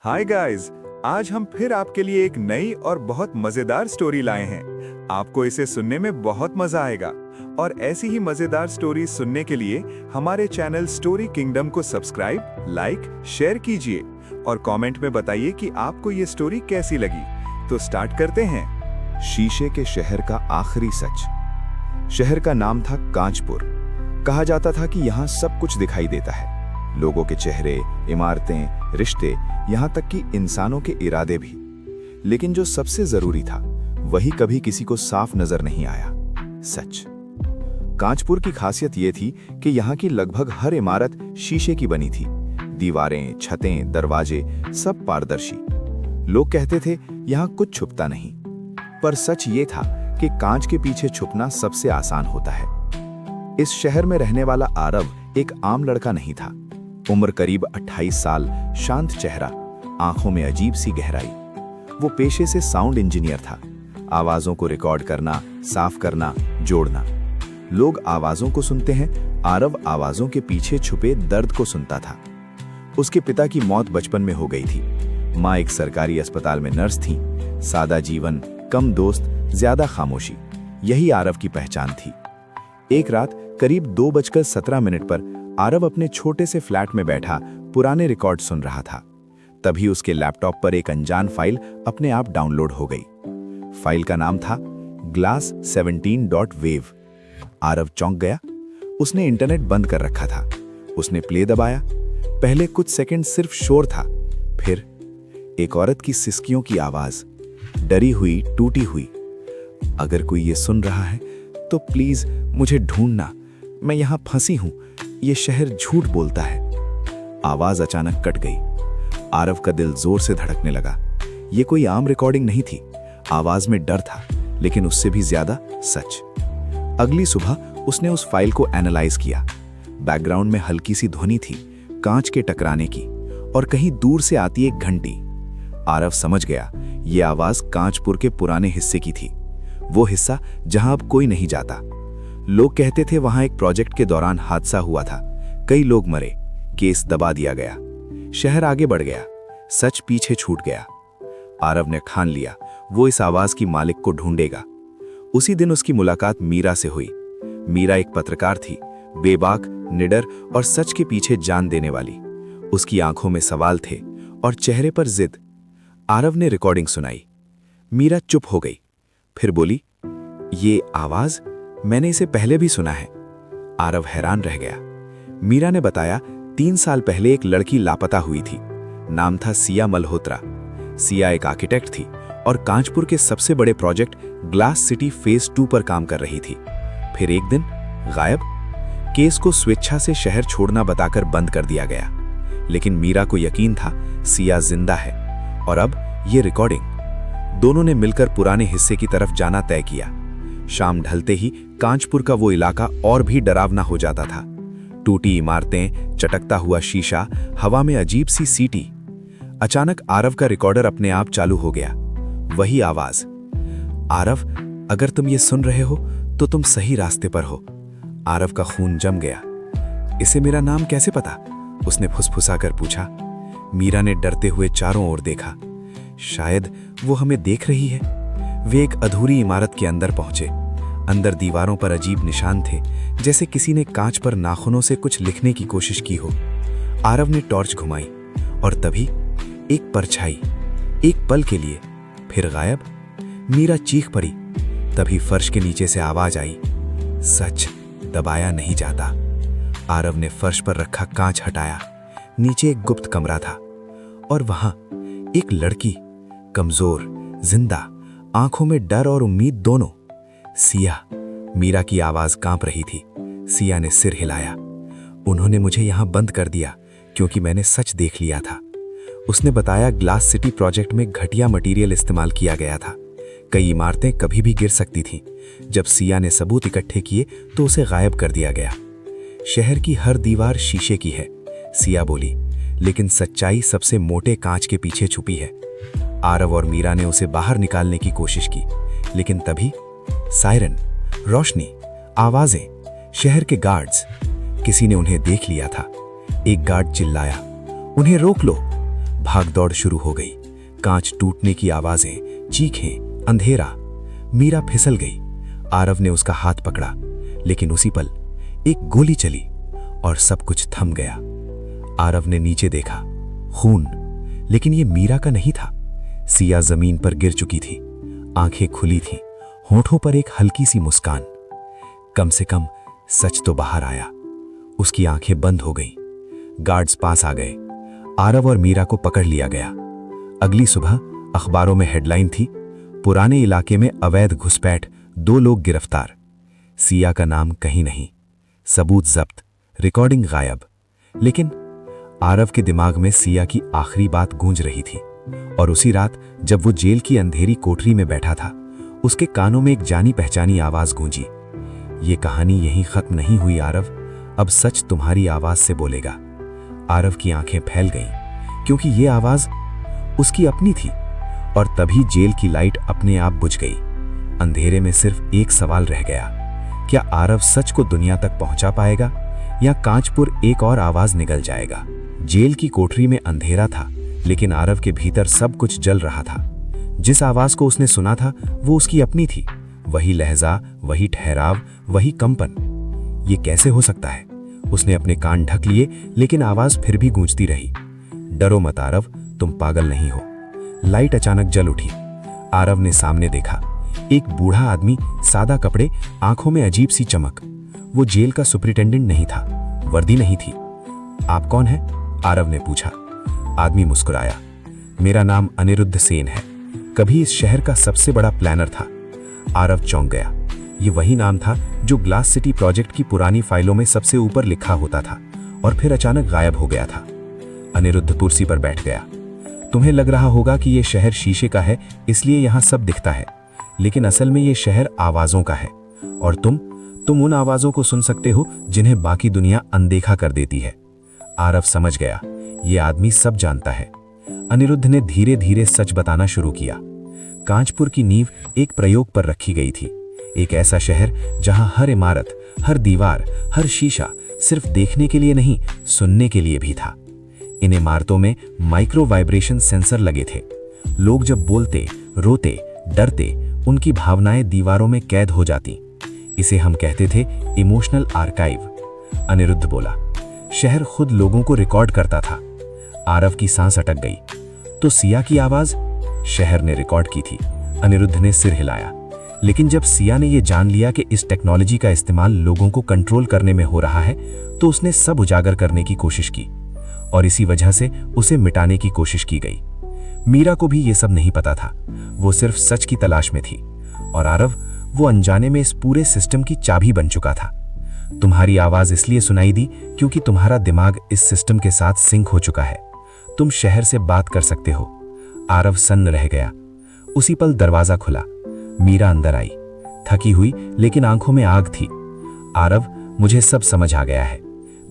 Hi guys, आज हम फिर आपके लिए एक नई और बहुत मजेदार स्टोरी लाए हैं। आपको इसे सुनने में बहुत मजा आएगा और ऐसी ही मजेदार स्टोरी सुनने के लिए हमारे चैनल स्टोरी किंगडम को सब्सक्राइब, लाइक, शेयर कीजिए और कमेंट में बताइए कि आपको ये स्टोरी कैसी लगी। तो स्टार्ट करते हैं। शीशे के शहर का आखिरी सच। शहर का नाम था कांचपुर। कहा जाता था कि यहाँ सब कुछ दिखाई देता है, लोगों के चेहरे, इमारतें, रिश्ते, यहाँ तक कि इंसानों के इरादे भी। लेकिन जो सबसे जरूरी था वही कभी किसी को साफ नजर नहीं आया, सच। कांचपुर की खासियत ये थी कि यहाँ की लगभग हर इमारत शीशे की बनी थी। दीवारें, छतें, दरवाजे सब पारदर्शी। लोग कहते थे यहाँ कुछ छुपता नहीं, पर सच ये था कि कांच के पीछे छुपना सबसे आसान होता है। इस शहर में रहने वाला आरव एक आम लड़का नहीं था। उम्र करीब 28 साल, शांत चेहरा, आंखों में अजीब सी गहराई। वो पेशे से साउंड इंजीनियर था। आवाजों को रिकॉर्ड करना, साफ करना, जोड़ना। लोग आवाजों को सुनते हैं, आरव आवाजों के पीछे छुपे दर्द को सुनता था। उसके पिता की मौत बचपन में हो गई थी। माँ एक सरकारी अस्पताल में नर्स थी। सादा जीवन, कम दोस्त, ज्यादा खामोशी, यही आरव की पहचान थी। एक रात करीब 2:17 पर आरव अपने छोटे से फ्लैट में बैठा पुराने रिकॉर्ड सुन रहा था। तभी उसके लैपटॉप पर एक अनजान फाइल अपने आप डाउनलोड हो गई। फाइल का नाम था glass17.wave। आरव चौंक गया। उसने इंटरनेट बंद कर रखा था। उसने प्ले दबाया। पहले कुछ सेकंड सिर्फ शोर था, फिर एक औरत की सिसकियों की आवाज, डरी हुई, टूटी हुई। अगर कोई ये सुन रहा है तो प्लीज मुझे ढूंढना, मैं यहां फंसी हूं, ये शहर झूठ बोलता है। आवाज अचानक कट गई। आरव का दिल जोर से धड़कने लगा। ये कोई आम रिकॉर्डिंग नहीं थी। आवाज में डर था, लेकिन उससे भी ज्यादा सच। अगली सुबह उसने उस फाइल को एनालाइज किया। बैकग्राउंड में हल्की सी ध्वनि थी, कांच के टकराने की, और कहीं दूर से आती एक घंटी। आरव समझ गया, ये आवाज कांचपुर के पुराने हिस्से की थी, वो हिस्सा जहां अब कोई नहीं जाता। लोग कहते थे वहां एक प्रोजेक्ट के दौरान हादसा हुआ था, कई लोग मरे, केस दबा दिया गया। शहर आगे बढ़ गया, सच पीछे छूट गया। आरव ने ठान लिया वो इस आवाज की मालिक को ढूंढेगा। उसी दिन उसकी मुलाकात मीरा से हुई। मीरा एक पत्रकार थी, बेबाक, निडर और सच के पीछे जान देने वाली। उसकी आंखों में सवाल थे और चेहरे पर जिद। आरव ने रिकॉर्डिंग सुनाई। मीरा चुप हो गई, फिर बोली, ये आवाज, मैंने इसे पहले भी सुना है। आरव हैरान रह गया। मीरा ने बताया, 3 साल पहले एक लड़की लापता हुई थी। नाम था सिया मल्होत्रा। सिया एक आर्किटेक्ट थी और कांचपुर के सबसे बड़े प्रोजेक्ट ग्लास सिटी फेज 2 पर काम कर रही थी। फिर एक दिन गायब। केस को स्वेच्छा से शहर छोड़ना बताकर बंद कर दिया गया। लेकिन मीरा को यकीन था सिया जिंदा है, और अब ये रिकॉर्डिंग। दोनों ने मिलकर पुराने हिस्से की तरफ जाना तय किया। शाम ढलते ही कांचपुर का वो इलाका और भी डरावना हो जाता था। टूटी इमारतें, चटकता हुआ शीशा, हवा में अजीब सी सीटी। अचानक आरव का रिकॉर्डर अपने आप चालू हो गया। वही आवाज, आरव, अगर तुम ये सुन रहे हो तो तुम सही रास्ते पर हो। आरव का खून जम गया। इसे मेरा नाम कैसे पता? उसने फुसफुसाकर पूछा। मीरा ने डरते हुए चारों ओर देखा। शायद वो हमें देख रही है। वे एक अधूरी इमारत के अंदर पहुंचे। अंदर दीवारों पर अजीब निशान थे, जैसे किसी ने कांच पर नाखूनों से कुछ लिखने की कोशिश की हो। आरव ने टॉर्च घुमाई और तभी एक परछाई, एक पल के लिए, फिर गायब। मीरा चीख पड़ी। तभी फर्श के नीचे से आवाज आई, सच दबाया नहीं जाता। आरव ने फर्श पर रखा कांच हटाया। नीचे एक गुप्त कमरा था और वहां एक लड़की, कमजोर, जिंदा, आंखों में डर और उम्मीद दोनों। सिया। मीरा की आवाज कांप रही थी। सिया ने सिर हिलाया। उन्होंने मुझे यहां बंद कर दिया क्योंकि मैंने सच देख लिया था। उसने बताया, ग्लास सिटी प्रोजेक्ट में घटिया मटेरियल इस्तेमाल किया गया था। कई इमारतें कभी भी गिर सकती थीं। जब सिया ने सबूत इकट्ठे किए तो उसे गायब कर दिया गया। शहर की हर दीवार शीशे की है, सिया बोली, लेकिन सच्चाई सबसे मोटे कांच के पीछे छुपी है। आरव और मीरा ने उसे बाहर निकालने की कोशिश की, लेकिन तभी सायरन, रोशनी, आवाजें, शहर के गार्ड्स। किसी ने उन्हें देख लिया था। एक गार्ड चिल्लाया, उन्हें रोक लो। भागदौड़ शुरू हो गई। कांच टूटने की आवाजें, चीखें, अंधेरा। मीरा फिसल गई। आरव ने उसका हाथ पकड़ा, लेकिन उसी पल एक गोली चली और सब कुछ थम गया। आरव ने नीचे देखा, खून, लेकिन ये मीरा का नहीं था। सिया जमीन पर गिर चुकी थी, आंखें खुली थीं, होठों पर एक हल्की सी मुस्कान। कम से कम सच तो बाहर आया। उसकी आंखें बंद हो गईं। गार्ड्स पास आ गए। आरव और मीरा को पकड़ लिया गया। अगली सुबह अखबारों में हेडलाइन थी, पुराने इलाके में अवैध घुसपैठ, 2 लोग गिरफ्तार। सिया का नाम कहीं नहीं, सबूत जब्त, रिकॉर्डिंग गायब। लेकिन आरव के दिमाग में सिया की आखिरी बात गूंज रही थी। और उसी रात जब वो जेल की अंधेरी कोठरी में बैठा था, उसके कानों में एक जानी पहचानी आवाज गूंजी, ये कहानी यहीं खत्म नहीं हुई आरव, अब सच तुम्हारी आवाज से बोलेगा। आरव की आंखें फैल गईं, क्योंकि ये आवाज उसकी अपनी थी। और तभी जेल की लाइट अपने आप बुझ गई। अंधेरे में सिर्फ एक सवाल रह गया, क्या आरव सच को दुनिया तक पहुंचा पाएगा या कांचपुर एक और आवाज निगल जाएगा। जेल की कोठरी में अंधेरा था, लेकिन आरव के भीतर सब कुछ जल रहा था। जिस आवाज को उसने सुना था वो उसकी अपनी थी। वही लहजा, वही ठहराव, वही कंपन। ये कैसे हो सकता है? उसने अपने कान ढक लिए, लेकिन आवाज फिर भी गूंजती रही, डरो मत आरव, तुम पागल नहीं हो। लाइट अचानक जल उठी। आरव ने सामने देखा, एक बूढ़ा आदमी, सादा कपड़े, आंखों में अजीब सी चमक। वो जेल का सुपरिटेंडेंट नहीं था, वर्दी नहीं थी। आप कौन हैं? आरव ने पूछा। आदमी मुस्कुराया। मेरा नाम अनिरुद्ध सेन है, कभी इस शहर का सबसे बड़ा प्लानर था। आरव चौंक गया। ये वही नाम था जो ग्लास सिटी प्रोजेक्ट की पुरानी फाइलों में सबसे ऊपर लिखा होता था और फिर अचानक गायब हो गया था। अनिरुद्ध कुर्सी पर बैठ गया। तुम्हें लग रहा होगा कि यह शहर शीशे का है, इसलिए यहां सब दिखता है, लेकिन असल में यह शहर आवाजों का है। और तुम उन आवाजों को सुन सकते हो जिन्हें बाकी दुनिया अनदेखा कर देती है। आरव समझ गया, यह आदमी सब जानता है। अनिरुद्ध ने धीरे धीरे सच बताना शुरू किया। कांचपुर की नींव एक प्रयोग पर रखी गई थी, एक ऐसा शहर जहां हर इमारत, हर दीवार, हर शीशा सिर्फ देखने के लिए नहीं, सुनने के लिए भी था। इन इमारतों में माइक्रो वाइब्रेशन सेंसर लगे थे। लोग जब बोलते, रोते, डरते, उनकी भावनाएं दीवारों में कैद हो जाती। इसे हम कहते थे इमोशनल आर्काइव। अनिरुद्ध बोला, शहर खुद लोगों को रिकॉर्ड करता था। आरव की सांस अटक गई। तो सिया की आवाज? शहर ने रिकॉर्ड की थी। अनिरुद्ध ने सिर हिलाया। लेकिन जब सिया ने यह जान लिया कि इस टेक्नोलॉजी का इस्तेमाल लोगों को कंट्रोल करने में हो रहा है, तो उसने सब उजागर करने की कोशिश की और इसी वजह से उसे मिटाने की कोशिश की गई। मीरा को भी यह सब नहीं पता था, वो सिर्फ सच की तलाश में थी। और आरव, वो अनजाने में इस पूरे सिस्टम की चाबी बन चुका था। तुम्हारी आवाज इसलिए सुनाई दी क्योंकि तुम्हारा दिमाग इस सिस्टम के साथ सिंक हो चुका है। तुम शहर से बात कर सकते हो। आरव सन्न रह गया। उसी पल दरवाजा खुला। मीरा अंदर आई, थकी हुई लेकिन आंखों में आग थी। आरव, मुझे सब समझ आ गया है।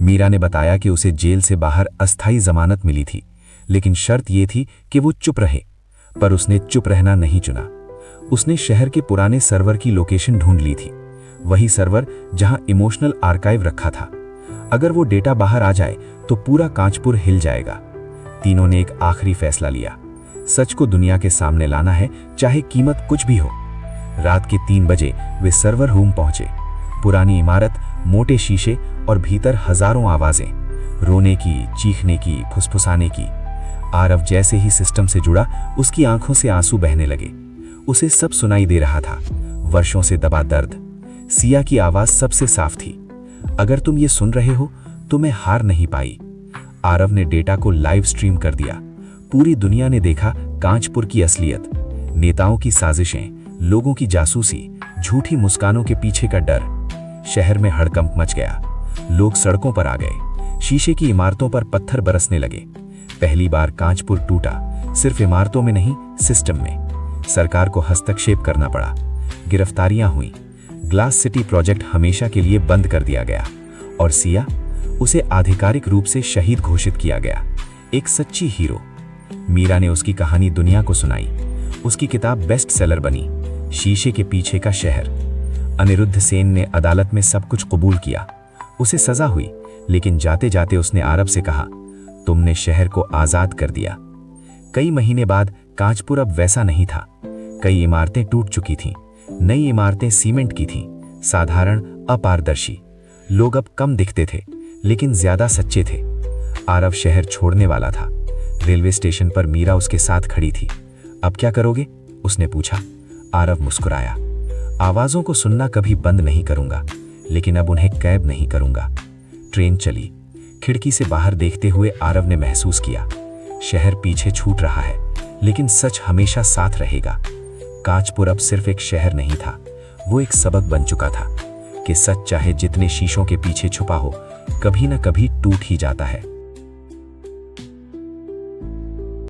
मीरा ने बताया कि उसे जेल से बाहर अस्थायी जमानत मिली थी, लेकिन शर्त यह थी कि वो चुप रहे। पर उसने चुप रहना नहीं चुना। उसने शहर के पुराने सर्वर की लोकेशन ढूंढ ली थी, वही सर्वर जहां इमोशनल आर्काइव रखा था। अगर वो डेटा बाहर आ जाए तो पूरा कांचपुर हिल जाएगा। तीनों ने एक आखिरी फैसला लिया, सच को दुनिया के सामने लाना है, चाहे कीमत कुछ भी हो। रात के 3 बजे वे सर्वर रूम पहुंचे। पुरानी इमारत, मोटे शीशे और भीतर हजारों आवाजें, रोने की, चीखने की, फुसफुसाने की। आरव जैसे ही सिस्टम से जुड़ा, उसकी आंखों से आंसू बहने लगे। उसे सब सुनाई दे रहा था, वर्षों से दबा दर्द। सिया की आवाज सबसे साफ थी, अगर तुम ये सुन रहे हो तो मैं हार नहीं पाई। आरव ने डेटा को लाइव स्ट्रीम कर दिया। पूरी दुनिया ने देखा कांचपुर की असलियत, नेताओं की साजिशें, लोगों की जासूसी, झूठी मुस्कानों के पीछे का डर। शहर में हड़कंप मच गया। लोग सड़कों पर आ गए। शीशे की इमारतों पर पत्थर बरसने लगे। पहली बार कांचपुर टूटा, सिर्फ इमारतों में नहीं, सिस्टम में। सरकार को हस्तक्षेप करना पड़ा। गिरफ्तारियां हुई। ग्लास सिटी प्रोजेक्ट हमेशा के लिए बंद कर दिया गया। और सिया, उसे आधिकारिक रूप से शहीद घोषित किया गया, एक सच्ची हीरो। मीरा ने उसकी कहानी दुनिया को सुनाई। उसकी किताब बेस्ट सेलर बनी, शीशे के पीछे का शहर। अनिरुद्ध सेन ने अदालत में सब कुछ कबूल किया। उसे सजा हुई, लेकिन जाते जाते उसने आरव से कहा, तुमने शहर को आजाद कर दिया। कई महीने बाद कांचपुर अब वैसा नहीं था। कई इमारतें टूट चुकी थीं, नई इमारतें सीमेंट की थीं, साधारण, अपारदर्शी। लोग अब कम दिखते थे, लेकिन ज्यादा सच्चे थे। आरव शहर छोड़ने वाला था। रेलवे स्टेशन पर मीरा उसके साथ खड़ी थी। अब क्या करोगे? उसने पूछा। आरव मुस्कुराया। आवाजों को सुनना कभी बंद नहीं करूंगा, लेकिन अब उन्हें कैद नहीं करूंगा। ट्रेन चली। खिड़की से बाहर देखते हुए आरव ने महसूस किया, शहर पीछे छूट रहा है, लेकिन सच हमेशा साथ रहेगा। कांचपुर अब सिर्फ एक शहर नहीं था, वो एक सबक बन चुका था कि सच चाहे जितने शीशों के पीछे छुपा हो, कभी न कभी टूट ही जाता है।